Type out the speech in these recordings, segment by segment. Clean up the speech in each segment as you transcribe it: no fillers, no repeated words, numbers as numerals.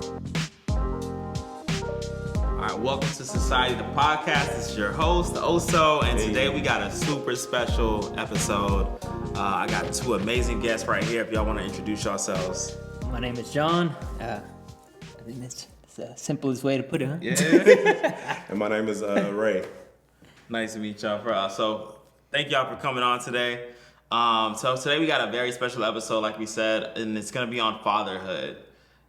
All right, welcome to Society, the podcast. This is your host, Oso, and today we got a super special episode. I got two amazing guests right here. If y'all want to introduce yourselves. My name is John. I think that's the simplest way to put it, huh? Yeah. And my name is Ray. Nice to meet y'all. So thank y'all for coming on today. So today we got a very special episode, like we said, and it's going to be on fatherhood.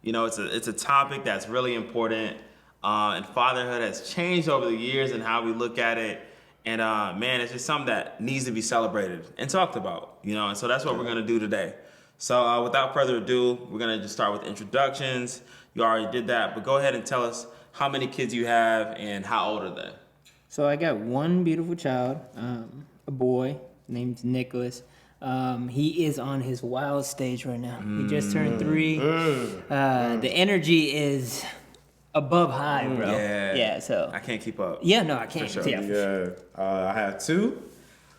You know, it's a topic that's really important. And fatherhood has changed over the years and how we look at it. And man, it's just something that needs to be celebrated and talked about, you know, and so that's what we're going to do today. So without further ado, we're going to just start with introductions. You already did that, but go ahead and tell us how many kids you have and how old are they? So I got one beautiful child, a boy named Nicholas. He is on his wild stage right now. He just turned 3. The energy is above high, bro. Yeah, so I can't keep up. Yeah, no, I can't. For sure. Yeah. I have 2.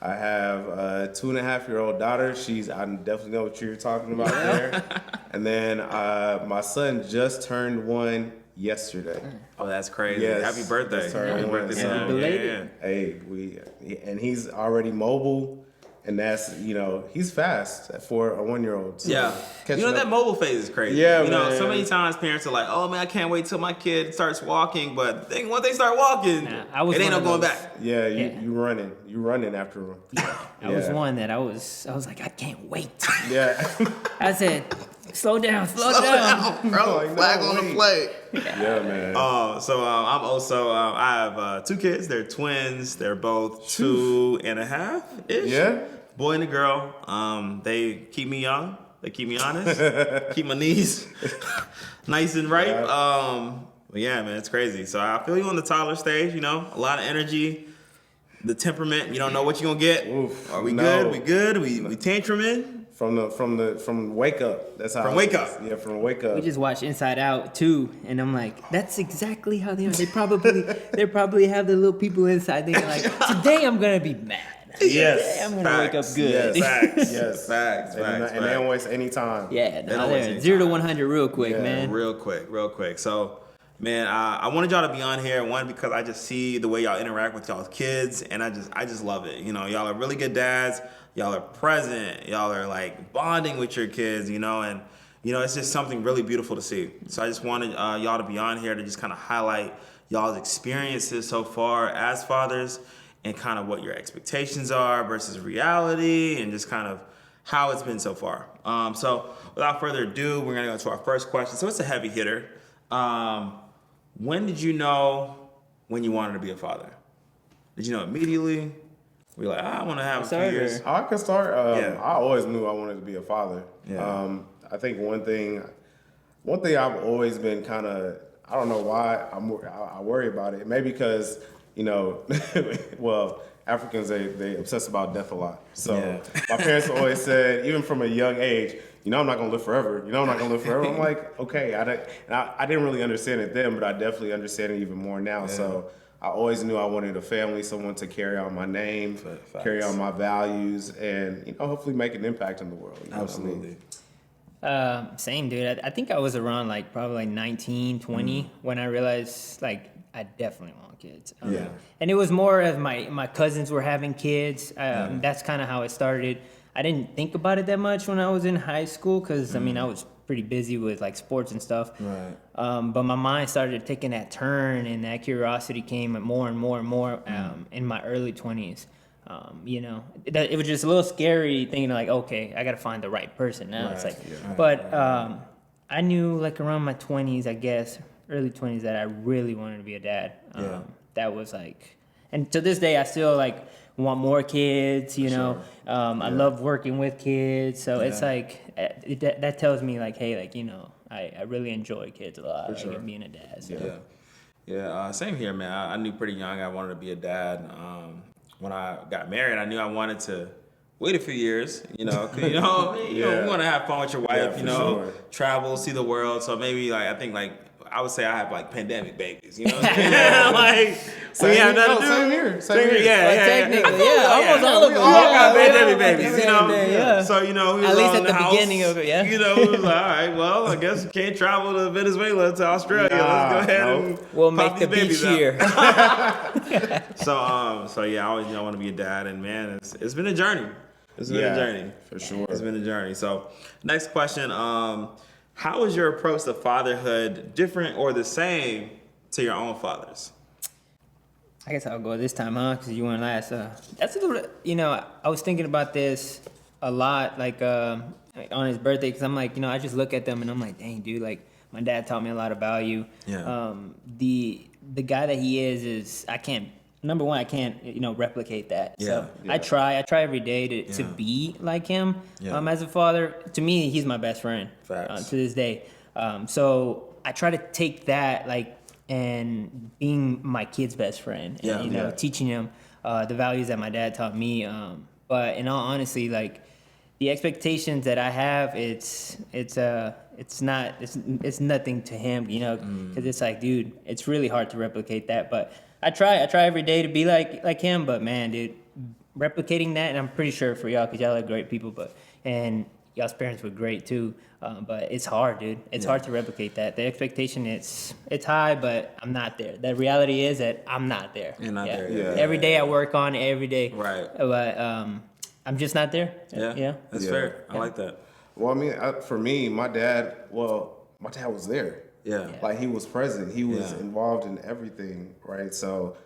I have a 2.5-year-old daughter. I definitely know what you're talking about there. And then my son just turned 1 yesterday. Oh, that's crazy. Yes. Happy birthday. Happy birthday, son. Yeah. Hey, and he's already mobile. And that's, he's fast for a 1-year-old. So Yeah. That mobile phase is crazy. Yeah, man. man. So many times parents are like, oh, man, I can't wait till my kid starts walking. But once they start walking, it ain't no going back. Yeah, you running. You running after him. I was one that I was like, I can't wait. Yeah. I said, slow down. Bro, Like, flag no, on the wait. plate. Yeah, man. So I'm also, I have 2 kids. They're twins. They're both 2.5-ish. Yeah. Boy and a girl. They keep me young. They keep me honest. Keep my knees nice and right. But yeah, man, it's crazy. So I feel you on the toddler stage, a lot of energy, the temperament. You don't know what you're gonna get. Oof, Are we no. good? We good? We tantruming? From wake up. That's how. From wake up. Yeah, from wake up. We just watched Inside Out 2, and I'm like, that's exactly how they are. They probably have the little people inside. They're like, today I'm gonna be mad. Yes. Today I'm gonna wake up good. Yes. Facts. And they don't waste any time. Yeah, They don't no, waste they're any 0 to time. 100 real quick, man. Real quick. So, man, I wanted y'all to be on here. One, because I just see the way y'all interact with y'all's kids, and I just love it. Y'all are really good dads. Y'all are present. Y'all are like bonding with your kids, and it's just something really beautiful to see. So I just wanted y'all to be on here to just kind of highlight y'all's experiences so far as fathers, and kind of what your expectations are versus reality, and just kind of how it's been so far. So without further ado, we're gonna go to our first question. So it's a heavy hitter. When did you know when you wanted to be a father? Did you know immediately? Were you like, I want to have a few years? I can start. Yeah. I always knew I wanted to be a father. Yeah. I think one thing I've always been kind of, I don't know why I worry about it. Maybe because, well, Africans, they obsess about death a lot. So my parents always said, even from a young age, I'm not going to live forever. I'm like, okay. I didn't really understand it then, but I definitely understand it even more now. Yeah. So I always knew I wanted a family, someone to carry on my name, carry on my values, and, hopefully make an impact in the world. Absolutely. Same, dude. I think I was around probably 19, 20 when I realized I definitely want kids. And it was more as my cousins were having kids. That's kind of how it started. I didn't think about it that much when I was in high school because, I was pretty busy with sports and stuff. Right. But my mind started taking that turn, and that curiosity came more and more and more in my early 20s. It was just a little scary thinking okay, I got to find the right person now. Right. It's I knew around my 20s, I guess, early 20s, that I really wanted to be a dad. That was and to this day, I still want more kids, Sure. I love working with kids. So it's that tells me hey, I really enjoy kids a lot, being a dad. So. Yeah. Same here, man. I knew pretty young I wanted to be a dad. When I got married, I knew I wanted to wait a few years, you want to have fun with your wife, sure. travel, see the world. So maybe I think I would say I have like pandemic babies. You know what I'm saying? Like, we have nothing to do. Same here. Same here. Yeah, Technically, almost all of We them. all got Yeah, pandemic yeah, babies, you yeah, know. yeah. So you know, we was At least all at in the house, beginning of it, yeah. You know, we was like, all right, well, I guess we can't travel to Venezuela to Australia. Let's go ahead and We'll pop make the these beach babies out. here. So yeah, I always want to be a dad, and man, it's been a journey. It's been a journey for sure. It's been a journey. So, next question: how is your approach to fatherhood different or the same to your own fathers? I guess I'll go this time, huh? Because you went last. That's a little, I was thinking about this a lot, like on his birthday, because I'm like, I just look at them and I'm like, dang, dude, like my dad taught me a lot of value. Yeah. The guy that he is I can't. Number one, I can't, replicate that. Yeah, So yeah. I try every day to be like him. Yeah. As a father, to me, he's my best friend. Facts. To this day. So I try to take that, like, and being my kid's best friend, and, Yeah. teaching him the values that my dad taught me. But in all honesty, like the expectations that I have, it's nothing to him, because it's like, dude, it's really hard to replicate that. But I try every day to be like him. But man, dude, replicating that, and I'm pretty sure for y'all, because y'all are great people, and y'all's parents were great too. But it's hard, dude. It's hard to replicate that. The expectation, it's high, but I'm not there. The reality is that I'm not there. You're not there. Yeah. Every day I work on it, every day. Right. But I'm just not there. Yeah. That's Yeah. fair. I like that. Well, I mean, for me, my dad was there. Yeah. Like he was present. He was Yeah. involved in everything, right? So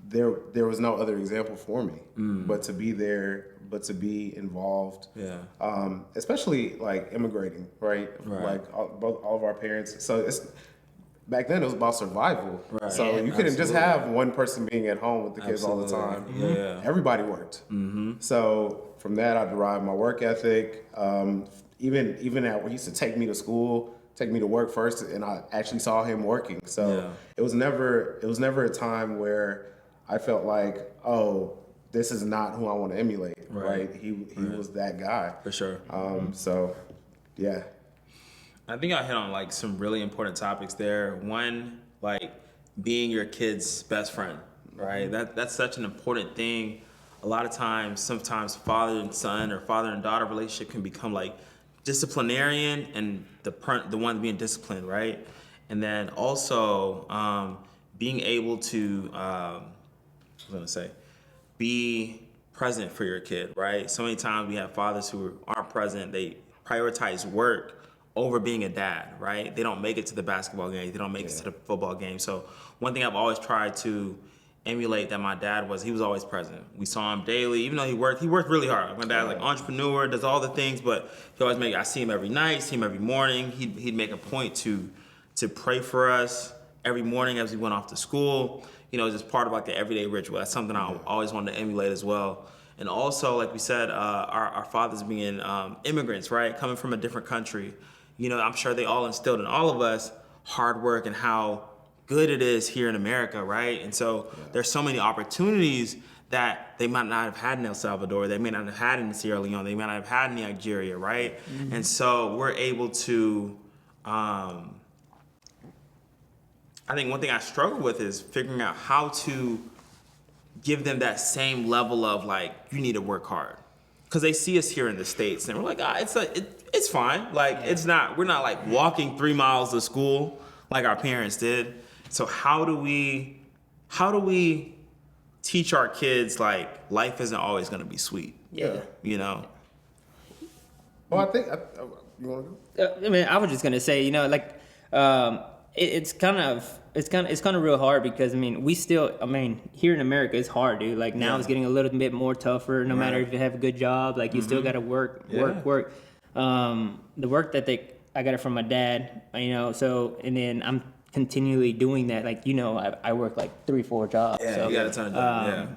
there was no other example for me but to be there, but to be involved. Yeah. Especially like immigrating, right? Right. Like all of our parents. So back then it was about survival. Right. So Yeah, you couldn't just absolutely. have one person being at home with the kids all the time. Absolutely. Yeah. Everybody worked. So from that, I derived my work ethic. Even at he used to take me to school, take me to work first, and I actually saw him working. So Yeah. it was never a time where I felt like, oh, this is not who I want to emulate. Right? He was that guy. For sure. So yeah. I think I hit on like some really important topics there. One, like being your kid's best friend, right? That's such an important thing. A lot of times, sometimes father and son or father and daughter relationship can become like disciplinarian and the one being disciplined, right? And then also being able to, be present for your kid, right? So many times we have fathers who aren't present. They prioritize work over being a dad, right? They don't make it to the basketball game. They don't make it to the football game. So one thing I've always tried to emulate that my dad was, he was always present. We saw him daily, even though he worked really hard. My dad's like entrepreneur, does all the things, but he always I see him every night, see him every morning. He'd make a point to pray for us every morning as we went off to school. Just part of like the everyday ritual. That's something I always wanted to emulate as well. And also, like we said, our fathers being immigrants, right? Coming from a different country. I'm sure they all instilled in all of us hard work and how good it is here in America, right? And so there's so many opportunities that they might not have had in El Salvador, they may not have had in Sierra Leone, they might not have had in Nigeria, right? Mm-hmm. And so we're able to, I think one thing I struggle with is figuring out how to give them that same level of like, you need to work hard. Because they see us here in the States and we're like, it's fine. Like, it's not, we're not like walking 3 miles to school like our parents did. So how do we teach our kids like life isn't always going to be sweet? Yeah. Well, I think you want to go? I mean, I was just gonna say, it's kind of real hard because we still, here in America it's hard, dude. Like now it's getting a little bit more tougher. No matter if you have a good job, like you still gotta work. The work that I got it from my dad, So and then I'm continually doing that. Like I work like 3-4 jobs. Yeah, so, you got a ton of jobs.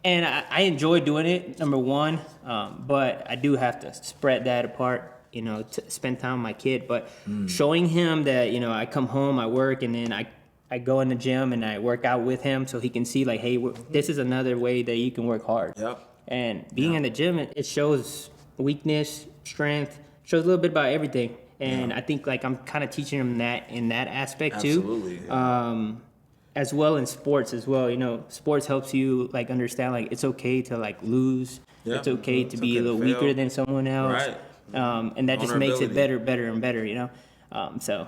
And I enjoy doing it, number one, but I do have to spread that apart, to spend time with my kid. But showing him that, I come home, I work, and then I go in the gym and I work out with him so he can see like, hey, this is another way that you can work hard. Yep. And being in the gym, it shows weakness, strength, shows a little bit about everything. And I think like I'm kind of teaching them that in that aspect Absolutely. too. As well in sports as well. You know, sports helps you like understand like it's okay to like lose. Yeah. It's okay to It's be okay a to little fail. weaker than someone else. Right. And that just makes it Vulnerability. better and better, you know? So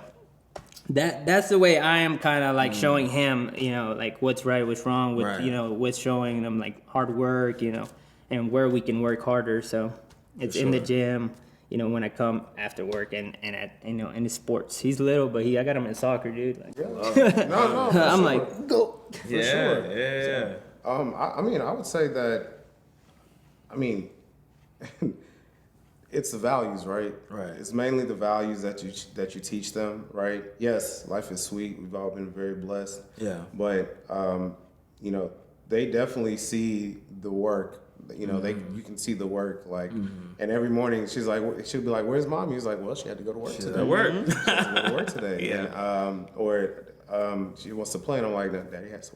that's the way I am kind of like showing him, you know, like what's right, what's wrong with, Right. you know, what's showing them like hard work, you know, and where we can work harder. So it's in the sure. gym, you know, when I come after work and at, you know, in the sports. He's little, but I got him in soccer, dude. Like, No, for I'm sure. like, go. Yeah, sure. yeah. I mean, I would say that, I mean, it's the values, right? Right. It's mainly the values that you teach them, right? Yes, life is sweet. We've all been very blessed. Yeah. But you know, they definitely see the work. You know, you can see the work. Like, and every morning she'll be like, "Where's mommy?" He's like, "Well, she had to go to work today. At work. She had to go to work today." Yeah. And, she wants to play, and I'm like, Daddy has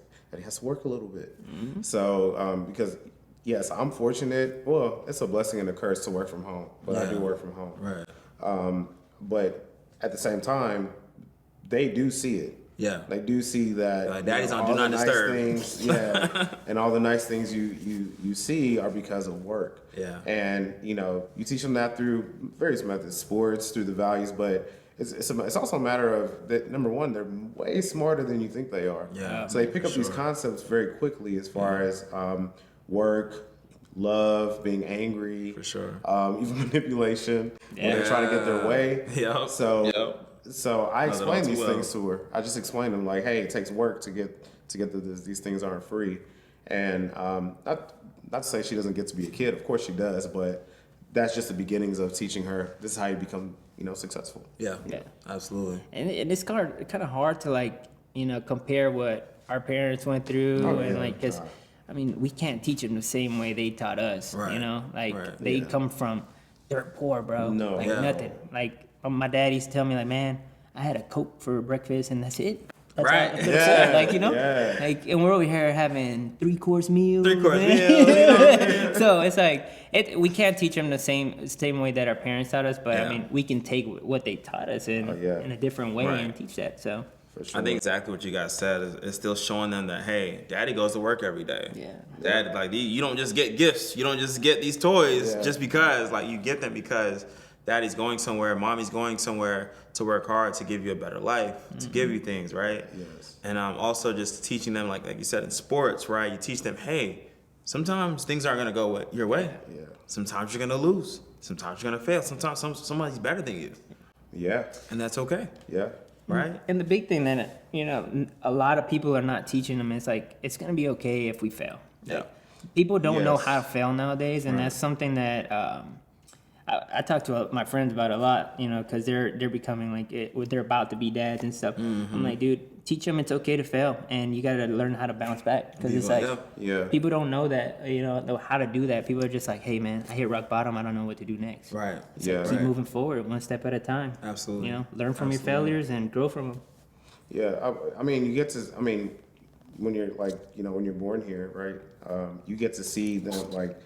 to work a little bit. So, because yes, I'm fortunate. Well, it's a blessing and a curse to work from home, but I Yeah. do work from home. Right. But at the same time, they do see it. Yeah. They do see that. Like, Daddy's on all Do Not the nice Disturb. things, yeah, and all the nice things you see are because of work. Yeah. And you know, you teach them that through various methods, sports, through the values, but it's also a matter of that. Number one, they're way smarter than you think they are. Yeah, So they pick up these sure. concepts very quickly as far as work, love, being angry, For sure. even manipulation when they're trying to get their way. Yep. So Yep. so I Know that all explain too these well. things to her. I just explain them like, hey, it takes work to get these things aren't free, and not to say she doesn't get to be a kid. Of course she does, but that's just the beginnings of teaching her. This is how you become, you know, successful. Yeah. Yeah. Absolutely. And it's kind of hard to like, you know, compare what our parents went through and yeah. like, cause I mean, we can't teach them the same way they taught us, Right. you know, like Right. they Yeah. come from dirt poor, bro. No. Like Yeah. nothing. Like my dad used to tell me like, man, I had a Coke for breakfast and that's it. That's all Right. I could Yeah. afford, like, you know, Yeah. like, and we're over here having 3-course meals. 3-course man. meal, you know? So it's like, we can't teach them the same way that our parents taught us, but Yeah. I mean, we can take what they taught us in a different way Right. and teach that. So For sure. I think exactly what you guys said is still showing them that, hey, Daddy goes to work every day. Yeah. Dad, like, you don't just get gifts. You don't just get these toys Yeah. just because. Like, you get them because Daddy's going somewhere, Mommy's going somewhere to work hard to give you a better life, to give you things, right? Yes. And also just teaching them, like you said, in sports, right? You teach them, hey, sometimes things aren't gonna go your way. Yeah. Sometimes you're gonna lose. Sometimes you're gonna fail. Sometimes somebody's better than you, Yeah. and that's okay, Yeah. right? And the big thing that, you know, a lot of people are not teaching them is like, it's going to be okay if we fail. Yeah. People don't know Yes. how to fail nowadays, and that's something that I talk to my friends about a lot, you know, because they're becoming like they're about to be dads and stuff. I'm like, dude, teach them it's okay to fail, and you got to learn how to bounce back because it's like Yeah. people don't know that, you know how to do that. People are just like, hey man, I hit rock bottom, I don't know what to do next. Right. Yeah. Keep moving forward, one step at a time. Absolutely. You know, learn from your failures and grow from them. Yeah, I mean, you get to. I mean, when you're like, you know, when you're born here, right? You get to see them. Like,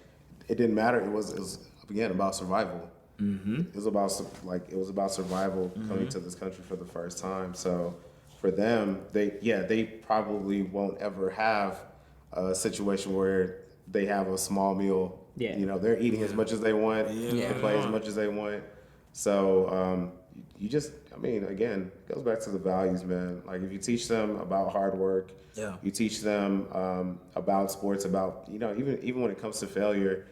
it didn't matter. It was again about survival. Mm-hmm. It was about survival coming to this country for the first time. So, for them, they probably won't ever have a situation where they have a small meal. Yeah. You know, they're eating as much as they want. Yeah. They play as much as they want. So you just, I mean, again, it goes back to the values, man. Like if you teach them about hard work, Yeah. you teach them about sports, about, you know, even when it comes to failure,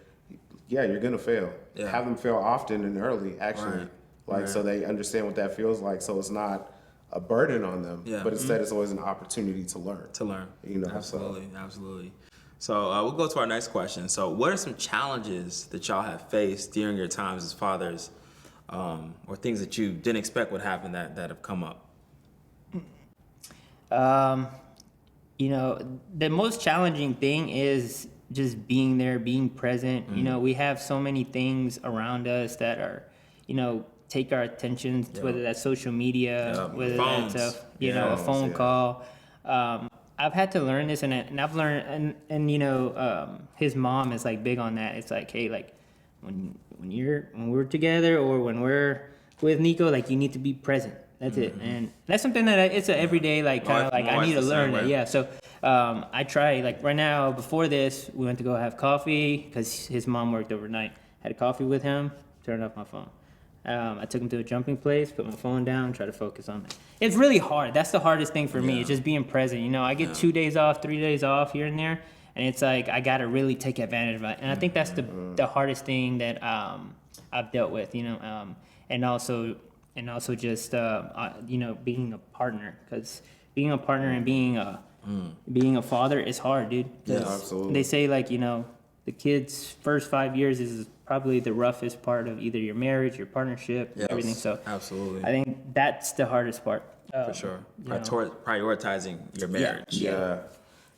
yeah, you're gonna fail. Yeah. Have them fail often and early, actually, Right. like so they understand what that feels like. So it's not a burden on them, Yeah. but instead it's always an opportunity to learn. To learn. You know, so- Absolutely. So we'll go to our next question. So what are some challenges that y'all have faced during your times as fathers, or things that you didn't expect would happen that have come up? You know, the most challenging thing is just being there, being present. You know, we have so many things around us that are, you know, take our attention, whether that's social media, Yeah. whether Phones. that's you know, a Phones, phone yeah. call. I've had to learn this, and I've learned, and you know, his mom is like big on that. It's like, hey, like when we're together or when we're with Nico, like you need to be present. That's it, and that's something that it's an everyday like kind of like I need to learn that. Yeah, so I try like right now. Before this, we went to go have coffee because his mom worked overnight. Had a coffee with him, turned off my phone. I took him to a jumping place, put my phone down, try to focus on that. It's really hard. That's the hardest thing for me. It's just being present. You know, I get 2 days off, 3 days off here and there, and it's like I gotta really take advantage of it. And I think that's the hardest thing that I've dealt with. You know, and also just you know, being a partner, because being a partner and being a father is hard, dude. Yeah, absolutely. They say like, you know, the kid's first 5 years is probably the roughest part of either your marriage, your partnership, everything. So absolutely, I think that's the hardest part. for sure. Prioritizing your marriage.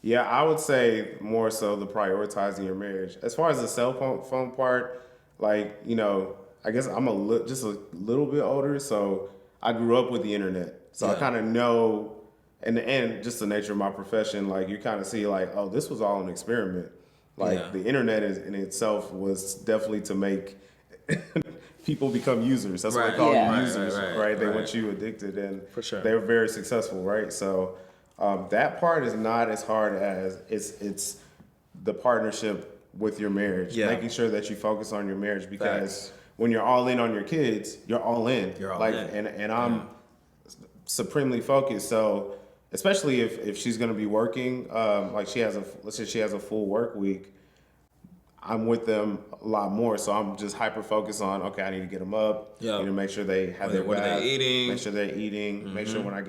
Yeah, I would say more so the prioritizing your marriage. As far as the cell phone part, like, you know, I guess I'm just a little bit older, so I grew up with the internet. So I kind of know, and just the nature of my profession, like you kind of see like, oh, this was all an experiment. Like the internet in itself was definitely to make people become users. That's what they call you, users, right? They want you addicted, and for sure they were very successful, right? So that part is not as hard as it's the partnership with your marriage, making sure that you focus on your marriage, because when you're all in on your kids, you're all in. You're all like, in. And I'm supremely focused. So especially if she's going to be working, like let's say she has a full work week, I'm with them a lot more. So I'm just hyper focused on, okay, I need to get them up. You know, make sure they have their what bath, are they eating? Make sure they're eating. Make sure when I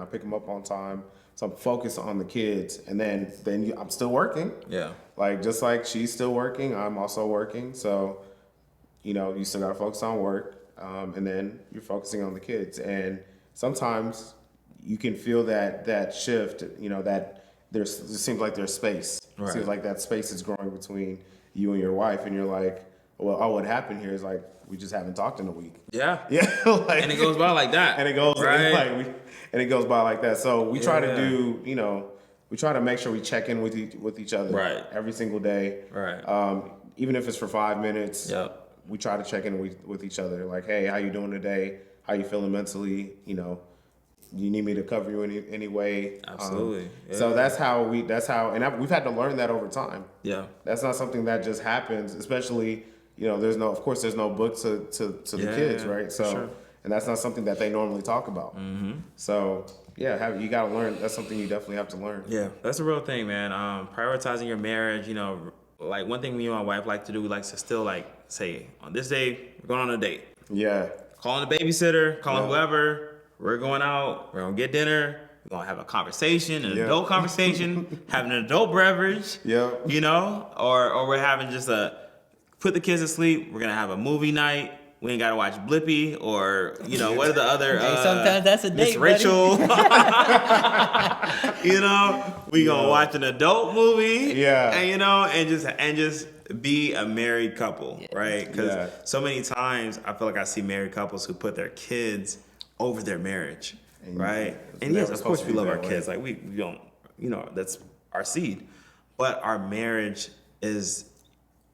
pick them up on time. So I'm focused on the kids, and then I'm still working. Yeah. Like just like she's still working, I'm also working. So, you know, you still got to focus on work, and then you're focusing on the kids. And sometimes you can feel that shift, you know, that it seems like there's space. It seems like that space is growing between you and your wife, and you're like, well, what happened here is like, we just haven't talked in a week. Yeah. Like, and it goes by like that. And it goes and it goes by like that. So we try to do, you know, we try to make sure we check in with each other every single day. Even if it's for 5 minutes. We try to check in with each other. Like, hey, how you doing today? How you feeling mentally? You know, you need me to cover you in any way? Absolutely. So that's how, and we've had to learn that over time. Yeah. That's not something that just happens, especially, you know, there's no book to the kids, right? So, and that's not something that they normally talk about. So, you got to learn. That's something you definitely have to learn. Yeah, that's a real thing, man. Prioritizing your marriage, you know, like one thing me and my wife like to do, we like to still like say, on this day, we're going on a date. Yeah. Calling the babysitter, calling whoever, we're going out, we're going to get dinner, we're going to have a conversation, an adult conversation, having an adult beverage, you know, or we're having just put the kids to sleep, we're going to have a movie night. We ain't gotta watch Blippi or, you know, what are the other sometimes that's a date, Miss Rachel. You know, we gonna watch an adult movie. Yeah. And you know, and just be a married couple, right? Because so many times I feel like I see married couples who put their kids over their marriage, right? And yes, of course we love our kids. Like we don't, you know, that's our seed. But our marriage is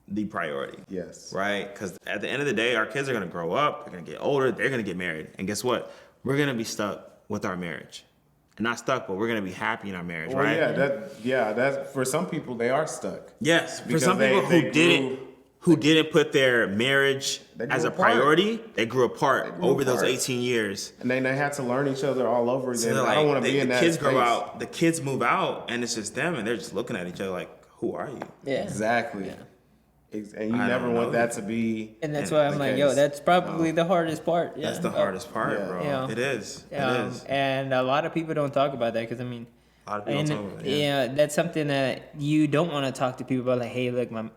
the priority. Yes. Right? Because at the end of the day, our kids are going to grow up, they're going to get older, they're going to get married. And guess what? We're going to be stuck with our marriage. And not stuck, but we're going to be happy in our marriage, right? That's for some people, they are stuck. Yes. For some people who didn't put their marriage as a priority, they grew apart over those 18 years. And then they had to learn each other all over again. So I don't want to be in that kids space. Grow out, the kids move out, and it's just them, and they're just looking at each other like, who are you? Yeah. Exactly. Yeah. And you never want that to be. And that's why I'm like, yo, that's probably the hardest part. That's the hardest part, bro. You know, it is. It is. And a lot of people don't talk about that because, I mean, a lot of people don't talk about it. Yeah, that's something that you don't want to talk to people about. Like, hey, look, my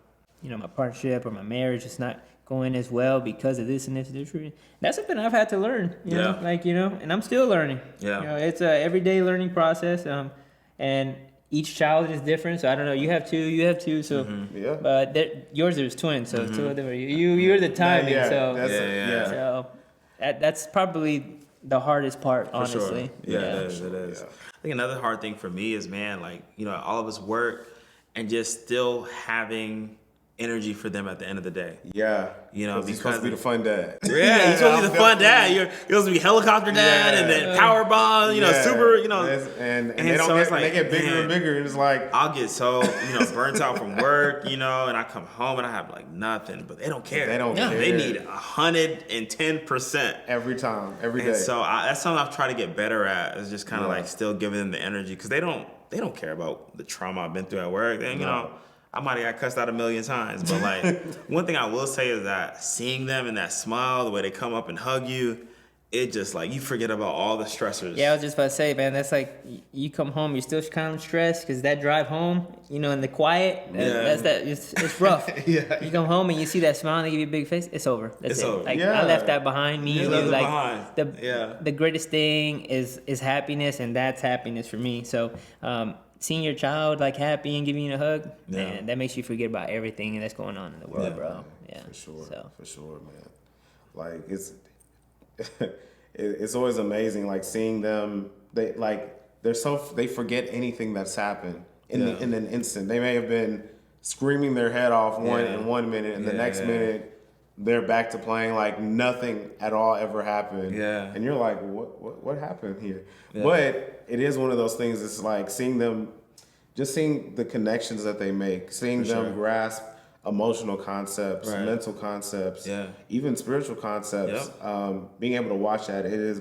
partnership or my marriage is not going as well because of this and this and this. That's something I've had to learn. You know? Like, you know, and I'm still learning. Yeah. You know, it's a everyday learning process. And each child is different, so I don't know. You have two, so but yours is twins, so two of them are you're the timing, so that's probably the hardest part, honestly. For sure. It is. I think another hard thing for me is, man, like, you know, all of us work and just still having energy for them at the end of the day. Yeah. You know, he's supposed to be the fun dad. Yeah, he's supposed to be the fun dad. You're supposed to be helicopter dad, and then power bomb. You know, super. You know, and they don't get, they get bigger and bigger, and it's like I'll get so burnt out from work, and I come home and I have like nothing, but they don't care. They don't care. They need 110% every time, every day. And so that's something I've tried to get better at, is just kind of like still giving them the energy, because they don't care about the trauma I've been through at work. And, you know, I might have got cussed out a million times, but like one thing I will say is that seeing them in that smile, the way they come up and hug you, it just like you forget about all the stressors. Yeah, I was just about to say, man, that's like you come home, you're still kind of stressed because that drive home, in the quiet, it's rough. Yeah. You come home and you see that smile and they give you a big face, it's over. That's It's it. over. Like I left that behind me. You left it like behind. the greatest thing is happiness, and that's happiness for me. So seeing your child like happy and giving you a hug, man, that makes you forget about everything that's going on in the world, bro. Yeah, for sure. So. For sure, man. Like it's always amazing, like seeing them. They forget anything that's happened in an instant. They may have been screaming their head off in 1 minute, and the next minute they're back to playing like nothing at all ever happened. Yeah. And you're like, what happened here? Yeah. But it is one of those things. It's like seeing the connections that they make, seeing them grasp emotional concepts, mental concepts, even spiritual concepts. Being able to watch that, it's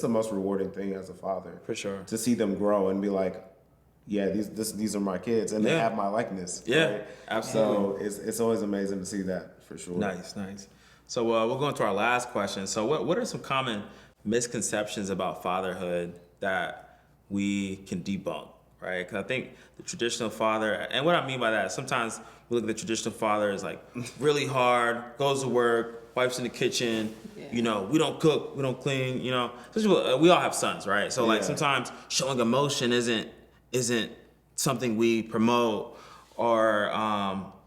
the most rewarding thing as a father. For sure. To see them grow and be like, yeah, these are my kids, and they have my likeness. Yeah, right? absolutely. So it's always amazing to see that, for sure. Nice. So we'll go into our last question. So what are some common misconceptions about fatherhood that we can debunk, right? Because I think the traditional father, and what I mean by that, sometimes we look at the traditional father as like really hard, goes to work, wife's in the kitchen, we don't cook, we don't clean, we all have sons, right? So like sometimes showing emotion isn't something we promote, or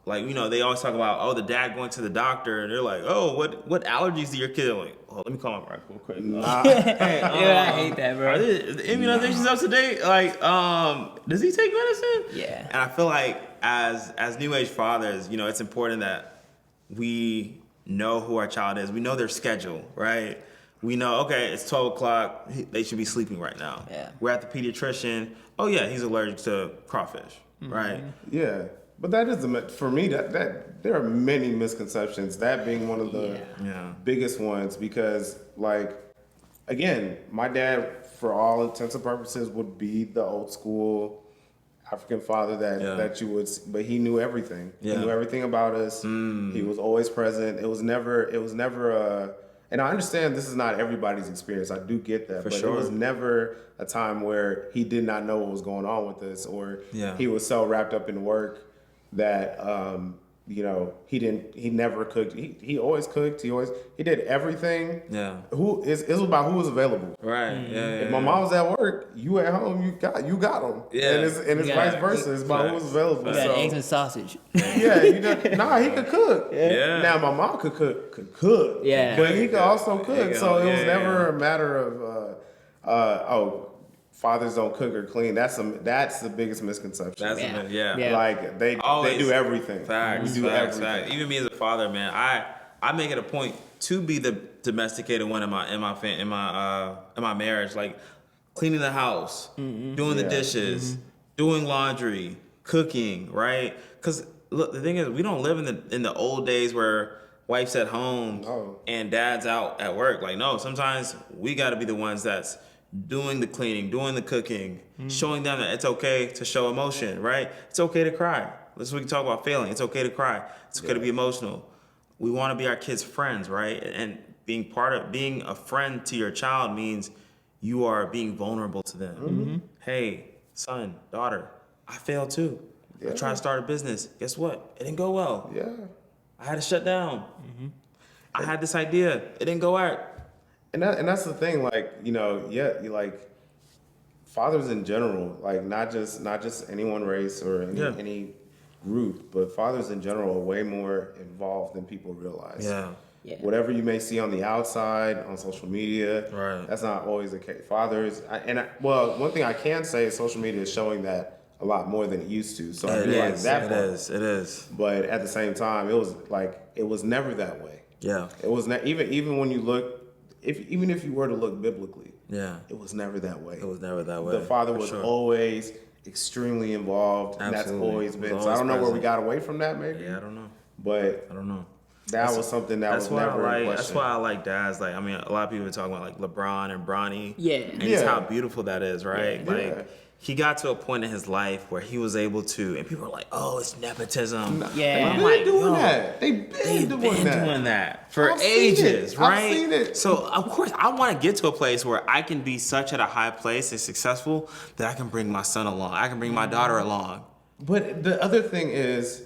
they always talk about, the dad going to the doctor, and they're like, what allergies do your kid? I'm like, let me call my wife real quick. I hate that, bro. Are the immunizations up to date? Like, does he take medicine? Yeah. And I feel like as new age fathers, it's important that we know who our child is. We know their schedule, right? We know, okay, it's 12 o'clock. They should be sleeping right now. Yeah. We're at the pediatrician. Oh yeah, he's allergic to crawfish, right? Yeah. But that is for me, that there are many misconceptions, that being one of the biggest ones, because again, my dad, for all intents and purposes, would be the old school African father that you would, but he knew everything. Yeah. He knew everything about us. He was always present. It was never and I understand this is not everybody's experience. I do get that. But it was never a time where he did not know what was going on with us, or he was so wrapped up in work that he never cooked. He always cooked. He did everything. Yeah. It was about who was available. Right. If my mom was at work, you at home, you got them. Yeah. And it's vice versa. It's about who was available. You got eggs and sausage. Yeah, he could cook. Yeah. Now my mom could cook. Yeah. But he could also cook. So it was never a matter of fathers don't cook or clean. That's the biggest misconception. Like they do everything. Facts. Even me as a father, man, I make it a point to be the domesticated one in my marriage, like cleaning the house, doing the dishes, doing laundry, cooking, right? Because look, the thing is, we don't live in the old days where wife's at home and dad's out at work. Like, no, sometimes we got to be the ones that's doing the cleaning, doing the cooking, showing them that it's okay to show emotion, right? It's okay to cry. We can talk about failing. It's okay to cry. It's okay to be emotional. We want to be our kids' friends, right? And being a friend to your child means you are being vulnerable to them. Hey, son, daughter, I failed too. I tried to start a business. Guess what? It didn't go well. Yeah. I had to shut down. I had this idea. It didn't go out. And that's the thing, fathers in general, like not just any one race or any group, but fathers in general are way more involved than people realize. Yeah. Whatever you may see on the outside, on social media, that's not always the case. Fathers, one thing I can say is social media is showing that a lot more than it used to. So I It do like is. that It part. is. It is. But at the same time, it was never that way. Yeah. It was not even when you look, even if you were to look biblically, Yeah. it was never that way. It was never that way. The father for was sure. always extremely involved, and that's Absolutely. always It been. was So I don't know always where we got away from that, maybe. Yeah, I don't know. But I don't know. that was something that was never in question. That's why I like dads. Like, I mean, a lot of people are talking about like LeBron and Bronny. Yeah. And just Yeah. how beautiful that is, right? Yeah. Like, Yeah. he got to a point in his life where he was able to, and people were like, "Oh, it's nepotism." Yeah. They've been doing that. They've They've been been doing doing that. that for I've seen ages, it. right? I've seen it. So of course, I want to get to a place where I can be such at a high place and successful that I can bring my son along. I can bring my daughter along. But the other thing is,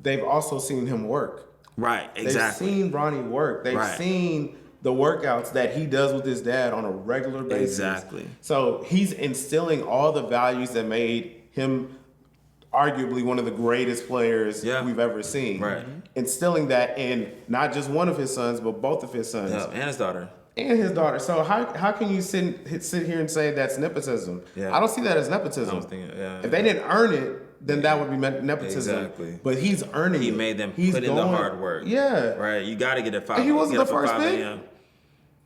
they've also seen him work. Right. Exactly. They've seen Bronny work. They've Right. seen the workouts that he does with his dad on a regular basis. Exactly. So he's instilling all the values that made him arguably one of the greatest players Yeah. we've ever seen. Right. Instilling that in not just one of his sons, but both of his sons. Yeah, and his daughter. And his daughter. So how can you sit here and say that's nepotism? Yeah. I don't see that as nepotism. I don't think yeah. If they didn't earn it, then that would be nepotism. Exactly. But he's earning it. He made them He's put in the hard work. Yeah. Right. You got to get it 5. And he wasn't get the up at first 5 pick. a.m.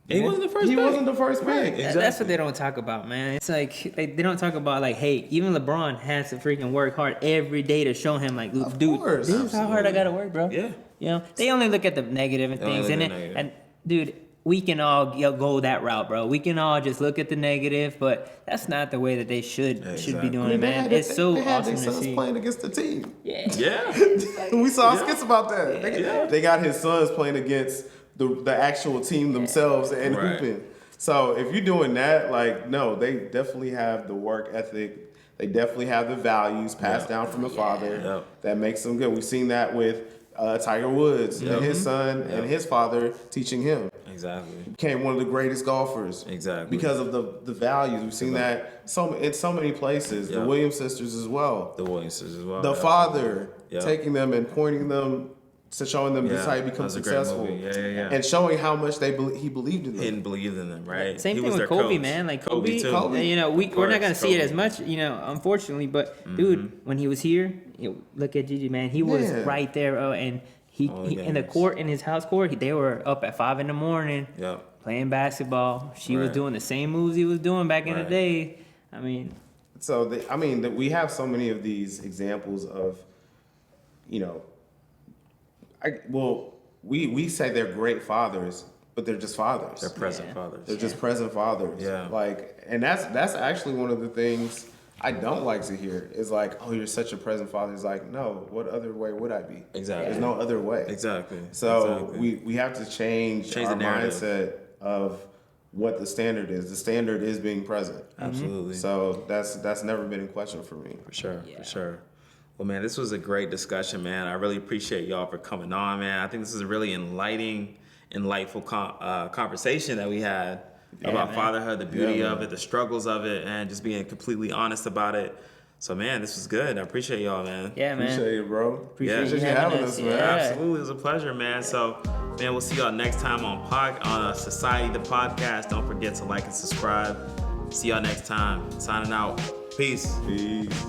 He wasn't the first He pick. wasn't the first pick. Exactly. That's what they don't talk about, man. It's like they don't talk about like, hey, even LeBron has to freaking work hard every day to show him like, Of dude, course. this is how hard I gotta work, bro. Yeah. You know, they only look at the negative and They only things, look and at then, negative. and dude, we can all go that route, bro. We can all just look at the negative, but that's not the way that they should be Exactly. doing it, man. It's so they had awesome their to sons see. playing against the team. Yeah. Yeah. We saw Yeah. skits about that. They got his sons playing against the actual team themselves and Right. hooping. So if you're doing that, like, no, they definitely have the work ethic. They definitely have the values passed down from the father Yep. that makes them good. We've seen that with Tiger Woods and his son and his father teaching him. Exactly. Became one of the greatest golfers. Exactly. Because of the values. We've seen that in so many places. The Yeah. Williams sisters as well. The Williamses as well. The Yeah. father Yeah. taking them and pointing them to showing them this is how you become That's a great successful. movie. Yeah. And showing how much he believed in them. He didn't believe in them, right? Same He thing was with their Kobe, coach. man. Like Kobe, too. Kobe. you know, we're not gonna see it Kobe. as much, you know, unfortunately. But dude, when he was here, look at Gigi, man. He was Yeah. right there, and All the he in the games. court, in his house court, they were up at 5 a.m. Yep. playing basketball. She was Right. doing the same moves he was doing back in the Right. day. I mean, So, we have so many of these examples of, you know, we say they're great fathers, but they're just fathers. They're present Yeah. fathers. They're just present fathers. Yeah. Like, and that's actually one of the things I don't like to hear is like, oh, you're such a present father. It's like, no, what other way would I be? Exactly. There's no other way. Exactly. So Exactly. we have to change Change our the narrative. mindset of what the standard is. The standard is being present. Absolutely. So that's never been in question for me. For sure, Yeah. for sure. Well, man, this was a great discussion, man. I really appreciate y'all for coming on, man. I think this is a really enlightful conversation that we had about man. fatherhood, the beauty Yeah, of man. it, the struggles of it, and just being completely honest about it. So, man, this was good. I appreciate y'all, man. yeah, man. Appreciate it, bro. Appreciate you having us, man. Yeah. Absolutely, it was a pleasure, man. So, man, we'll see y'all next time on Society the podcast. Don't forget to like and subscribe. See y'all next time. Signing out. Peace. Peace.